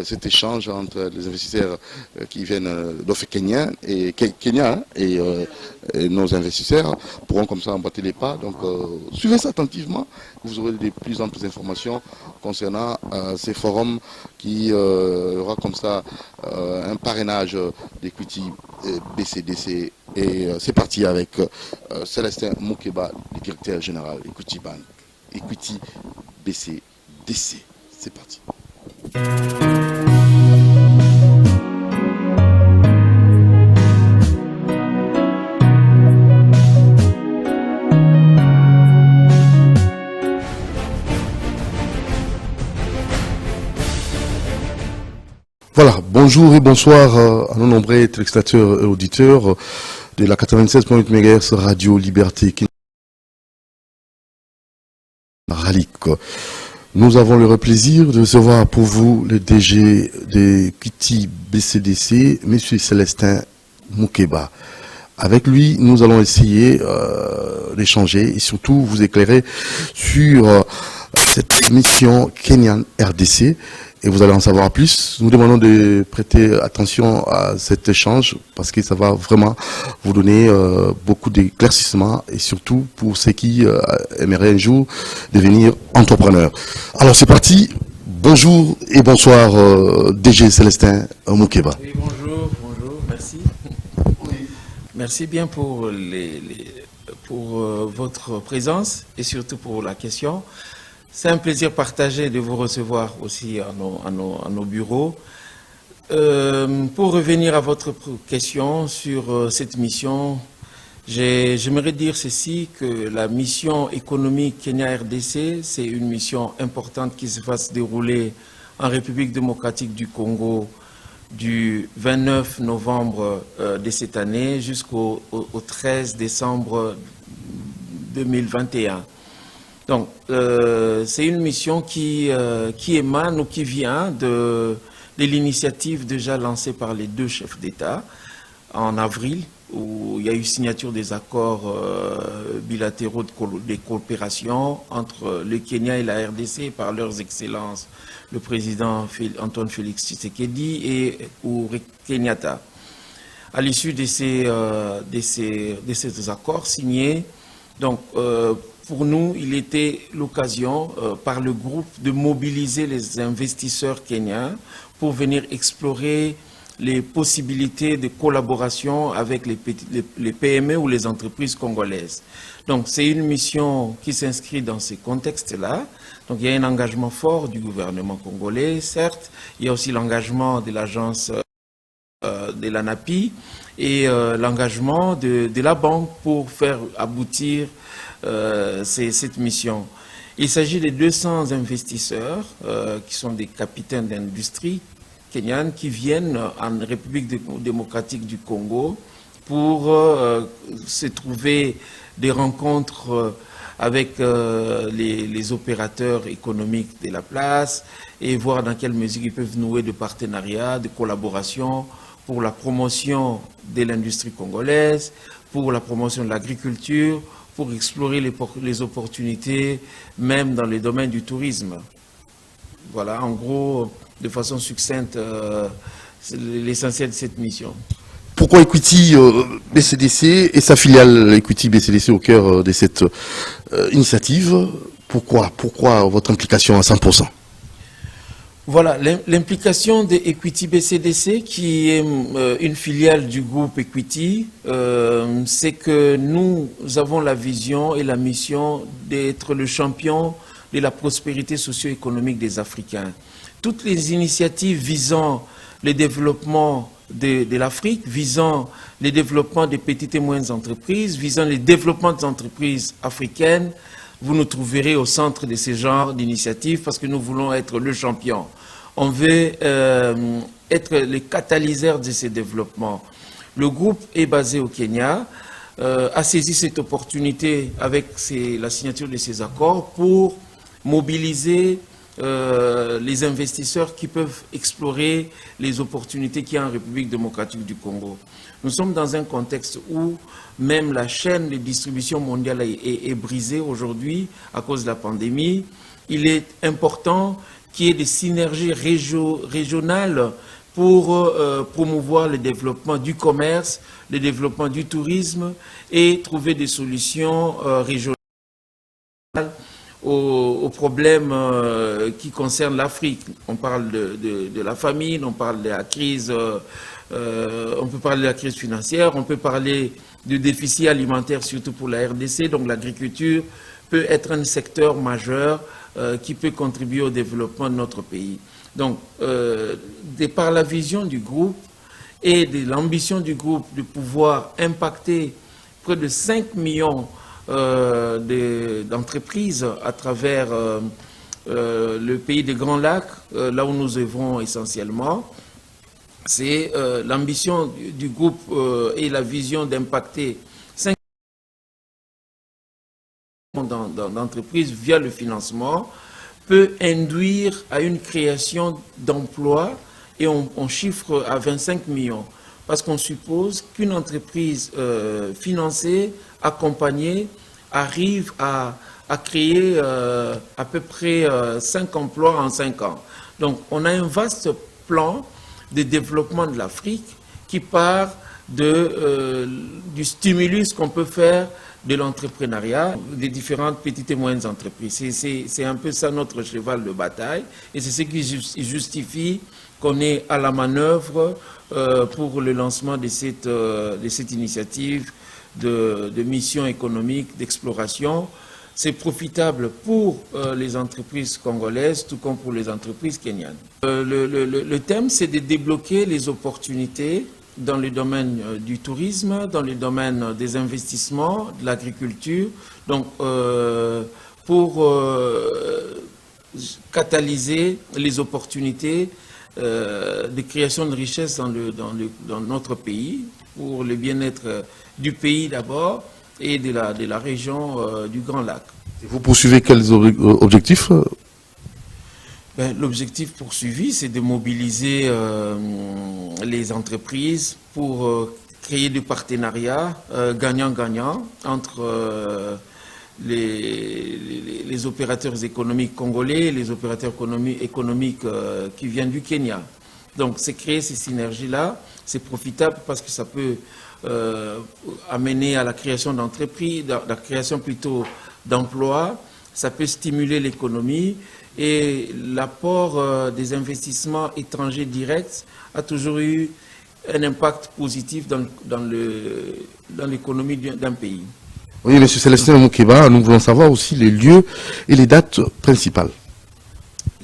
cet échange entre les investisseurs qui viennent d'Offre Kenya et nos investisseurs pourront comme ça emboîter les pas. Donc suivez ça attentivement, vous aurez de plus en plus d'informations concernant ces forums qui aura comme ça un parrainage d'Equity BCDC. Et c'est parti avec Célestin Moukeba, le directeur général Equity Bank, Equity BCDC. C'est parti. Voilà, bonjour et bonsoir à nos nombreux téléspectateurs et auditeurs de la 96.8 MHz Radio Liberté Ralik. Nous avons le plaisir de recevoir pour vous le DG de Equity BCDC, M. Célestin Moukeba. Avec lui, nous allons essayer d'échanger et surtout vous éclairer sur cette mission Kenyan RDC. Et vous allez en savoir plus. Nous demandons de prêter attention à cet échange parce que ça va vraiment vous donner beaucoup d'éclaircissements et surtout pour ceux qui aimeraient un jour devenir entrepreneurs. Alors c'est parti. Bonjour et bonsoir DG Célestin Moukeba. Oui, bonjour, merci. Merci bien pour, votre présence et surtout pour la question. C'est un plaisir partagé de vous recevoir aussi à nos bureaux. Pour revenir à votre question sur cette mission, j'aimerais dire ceci, que la mission économique Kenya-RDC, c'est une mission importante qui se va se dérouler en République démocratique du Congo du 29 novembre de cette année jusqu'au 13 décembre 2021. Donc, c'est une mission qui émane ou qui vient de l'initiative déjà lancée par les deux chefs d'État en avril, où il y a eu signature des accords bilatéraux de coopération entre le Kenya et la RDC par leurs excellences, le président Antoine Félix Tshisekedi et Uhuru Kenyatta. À l'issue de ces accords signés, donc, pour nous, il était l'occasion, par le groupe, de mobiliser les investisseurs kenyans pour venir explorer les possibilités de collaboration avec les PME ou les entreprises congolaises. Donc, c'est une mission qui s'inscrit dans ces contextes-là. Donc, il y a un engagement fort du gouvernement congolais, certes. Il y a aussi l'engagement de l'agence de l'ANAPI et l'engagement de la banque pour faire aboutir cette mission. Il s'agit de 200 investisseurs qui sont des capitaines d'industrie kenyanes qui viennent en République démocratique du Congo pour se trouver des rencontres avec les opérateurs économiques de la place et voir dans quelle mesure ils peuvent nouer de partenariats, de collaboration pour la promotion de l'industrie congolaise, pour la promotion de l'agriculture, pour explorer les opportunités, même dans les domaines du tourisme. Voilà, en gros, de façon succincte, c'est l'essentiel de cette mission. Pourquoi Equity BCDC et sa filiale Equity BCDC au cœur de cette initiative? Pourquoi votre implication à 100%? Voilà, l'implication de Equity BCDC, qui est une filiale du groupe Equity, c'est que nous avons la vision et la mission d'être le champion de la prospérité socio-économique des Africains. Toutes les initiatives visant le développement de l'Afrique, visant le développement des petites et moyennes entreprises, visant le développement des entreprises africaines, vous nous trouverez au centre de ces genres d'initiatives parce que nous voulons être le champion. On veut être les catalyseurs de ces développements. Le groupe est basé au Kenya, a saisi cette opportunité avec la signature de ces accords pour mobiliser les investisseurs qui peuvent explorer les opportunités qu'il y a en République démocratique du Congo. Nous sommes dans un contexte où même la chaîne de distribution mondiale est brisée aujourd'hui à cause de la pandémie. Il est important qu'il y ait des synergies régionales pour promouvoir le développement du commerce, le développement du tourisme et trouver des solutions régionales aux problèmes qui concernent l'Afrique. On parle de la famine, on parle de la crise, on peut parler de la crise financière, on peut parler du déficit alimentaire, surtout pour la RDC. Donc l'agriculture peut être un secteur majeur qui peut contribuer au développement de notre pays. Donc, par la vision du groupe et de l'ambition du groupe de pouvoir impacter près de 5 millions d'entreprises à travers le pays des Grands Lacs, là où nous œuvrons essentiellement. C'est l'ambition du groupe et la vision d'impacter 5 millions d'entreprises via le financement peut induire à une création d'emplois et on chiffre à 25 millions. Parce qu'on suppose qu'une entreprise financée, accompagnée, arrive à créer à peu près 5 emplois en 5 ans. Donc on a un vaste plan de développement de l'Afrique qui part du stimulus qu'on peut faire de l'entrepreneuriat, des différentes petites et moyennes entreprises. C'est un peu ça notre cheval de bataille et c'est ce qui justifie qu'on est à la manœuvre pour le lancement de cette initiative de mission économique, d'exploration. C'est profitable pour les entreprises congolaises, tout comme pour les entreprises kenyanes. Le thème, c'est de débloquer les opportunités dans le domaine du tourisme, dans le domaine des investissements, de l'agriculture, donc pour catalyser les opportunités de création de richesses dans notre pays, pour le bien-être du pays d'abord et de la région du Grand Lac. Vous poursuivez quels objectifs? L'objectif poursuivi, c'est de mobiliser les entreprises pour créer des partenariats gagnant-gagnant entre les opérateurs économiques congolais et les opérateurs économiques qui viennent du Kenya. Donc, c'est créer ces synergies-là, c'est profitable parce que ça peut amener à la création d'entreprises, la création plutôt d'emplois, ça peut stimuler l'économie et l'apport des investissements étrangers directs a toujours eu un impact positif dans l'économie d'un pays. Oui, M. Célestin Moukeba, nous voulons savoir aussi les lieux et les dates principales.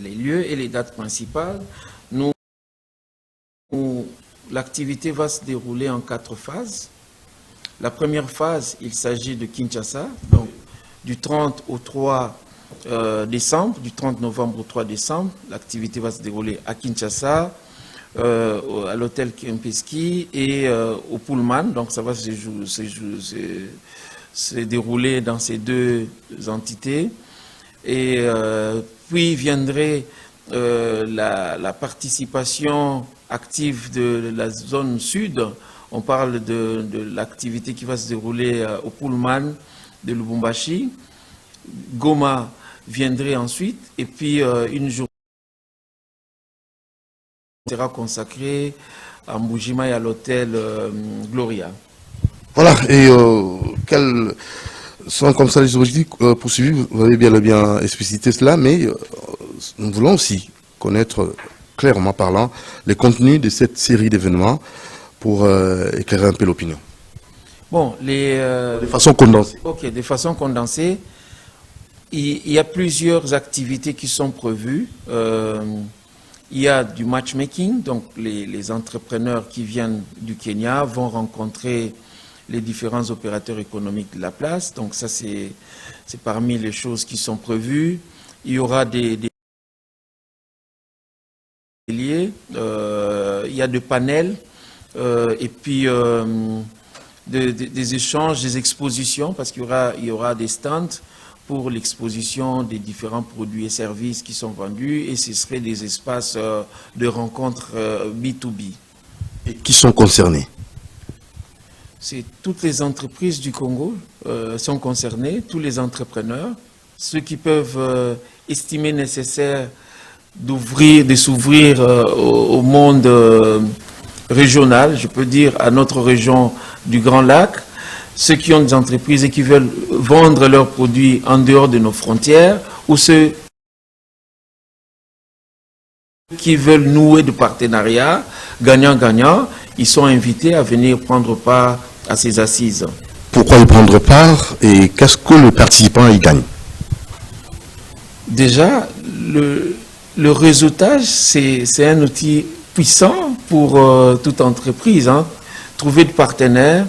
Les lieux et les dates principales, l'activité va se dérouler en 4 phases. La première phase, il s'agit de Kinshasa, donc du 30 au 3 décembre, du 30 novembre au 3 décembre. L'activité va se dérouler à Kinshasa, à l'hôtel Kempinski et au Pullman. Donc ça va se dérouler dans ces 2 entités. Et puis viendrait la participation active de la zone sud. On parle de l'activité qui va se dérouler au Pullman de Lubumbashi. Goma viendrait ensuite, et puis une journée sera consacrée à Mbujima et à l'hôtel Gloria. Voilà, et quels sont comme ça les objectifs poursuivis? Vous avez bien explicité cela, mais nous voulons aussi connaître clairement parlant les contenus de cette série d'événements pour éclairer un peu l'opinion. Bon, de façon condensée. Ok, de façon condensée, il y a plusieurs activités qui sont prévues. Il y a du matchmaking, donc les entrepreneurs qui viennent du Kenya vont rencontrer les différents opérateurs économiques de la place. Donc ça, c'est parmi les choses qui sont prévues. Il y aura des il y a des panels et puis des échanges, des expositions, parce qu'il y aura des stands pour l'exposition des différents produits et services qui sont vendus, et ce seraient des espaces de rencontres B2B. Et qui sont concernés? C'est toutes les entreprises du Congo sont concernées, tous les entrepreneurs, ceux qui peuvent estimer nécessaire de s'ouvrir au monde régional, je peux dire à notre région du Grand Lac, ceux qui ont des entreprises et qui veulent vendre leurs produits en dehors de nos frontières, ou ceux qui veulent nouer de partenariats gagnant-gagnant, ils sont invités à venir prendre part à ces assises. Pourquoi y prendre part et qu'est-ce que le participant y gagne? Déjà, le réseautage, c'est un outil puissant pour toute entreprise. Trouver de partenaires,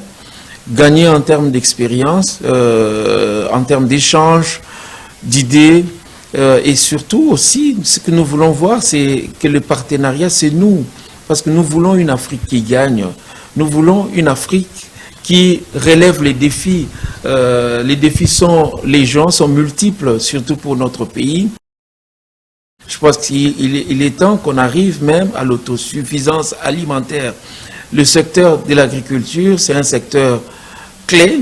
gagner en termes d'expérience, en termes d'échange, d'idées, et surtout aussi, ce que nous voulons voir, c'est que le partenariat, c'est nous. Parce que nous voulons une Afrique qui gagne. Nous voulons une Afrique qui relève les défis. Les défis sont multiples, surtout pour notre pays. Je pense qu'il est temps qu'on arrive même à l'autosuffisance alimentaire. Le secteur de l'agriculture, c'est un secteur clé.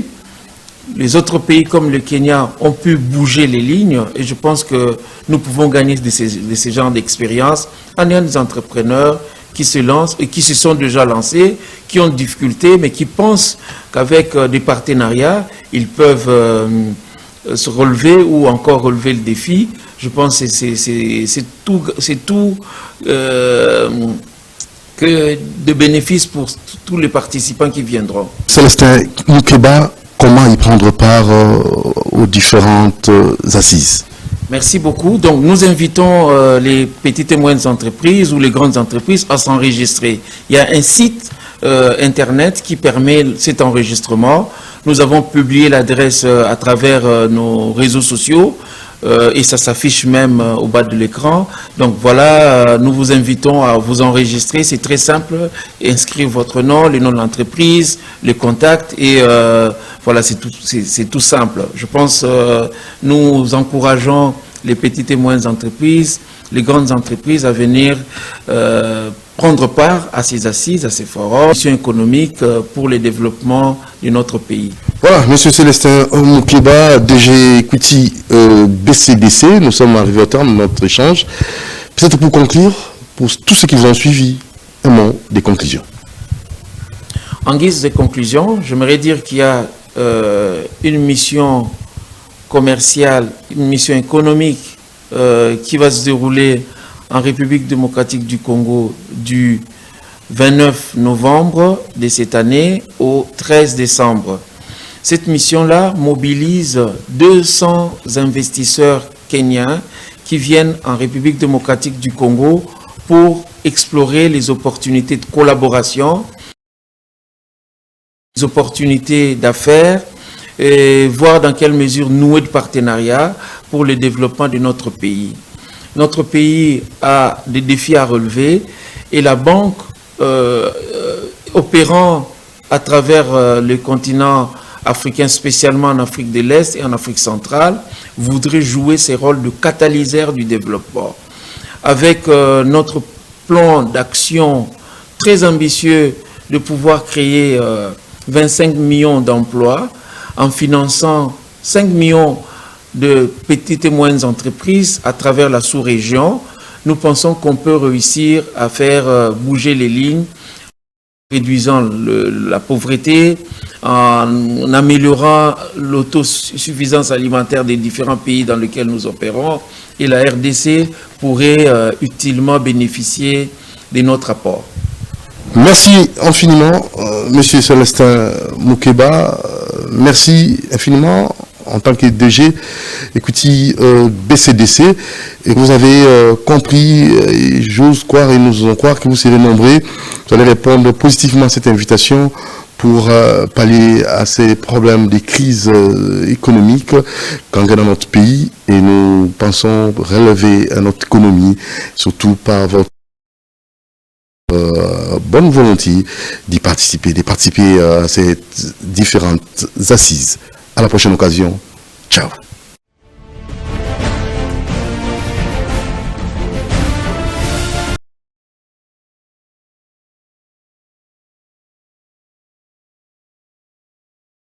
Les autres pays comme le Kenya ont pu bouger les lignes et je pense que nous pouvons gagner de ces genres d'expériences en ayant des entrepreneurs qui se lancent et qui se sont déjà lancés, qui ont des difficultés, mais qui pensent qu'avec des partenariats, ils peuvent se relever ou encore relever le défi. Je pense que c'est tout que de bénéfices pour tous les participants qui viendront. Célestin Moukeba, comment y prendre part aux différentes assises? Merci beaucoup. Donc, nous invitons les petites et moyennes entreprises ou les grandes entreprises à s'enregistrer. Il y a un site Internet qui permet cet enregistrement. Nous avons publié l'adresse à travers nos réseaux sociaux et ça s'affiche même au bas de l'écran. Donc, voilà, nous vous invitons à vous enregistrer. C'est très simple. Inscrire votre nom, le nom de l'entreprise, les contacts et voilà, c'est tout simple. Je pense nous encourageons les petites et moyennes entreprises, les grandes entreprises à venir prendre part à ces assises, à ces forums, mission économique pour le développement de notre pays. Voilà, M. Célestin Moukeba, DG Equity BCDC, nous sommes arrivés au terme de notre échange. Peut-être pour conclure, pour tous ceux qui vous ont suivi, un mot des conclusions. En guise de conclusion, j'aimerais dire qu'il y a une mission commerciale, une mission économique qui va se dérouler en République démocratique du Congo du 29 novembre de cette année au 13 décembre. Cette mission-là mobilise 200 investisseurs kenyans qui viennent en République démocratique du Congo pour explorer les opportunités de collaboration, les opportunités d'affaires, et voir dans quelle mesure nouer de partenariat pour le développement de notre pays. Notre pays a des défis à relever et la banque opérant à travers le continent africain, spécialement en Afrique de l'Est et en Afrique centrale, voudrait jouer ces rôles de catalyseur du développement. Avec notre plan d'action très ambitieux de pouvoir créer 25 millions d'emplois en finançant 5 millions de petites et moyennes entreprises à travers la sous-région. Nous pensons qu'on peut réussir à faire bouger les lignes, en réduisant la pauvreté, en améliorant l'autosuffisance alimentaire des différents pays dans lesquels nous opérons. Et la RDC pourrait utilement bénéficier de notre apport. Merci infiniment, Monsieur Célestin Moukeba. Merci infiniment en tant que DG, écoutez, BCDC, et que vous avez compris, j'ose croire et nous allons croire que vous serez nombreux. Vous allez répondre positivement à cette invitation pour pallier à ces problèmes de crise économique qu'on a dans notre pays, et nous pensons relever notre économie, surtout par votre bonne volonté d'y participer, à ces différentes assises. À la prochaine occasion. Ciao.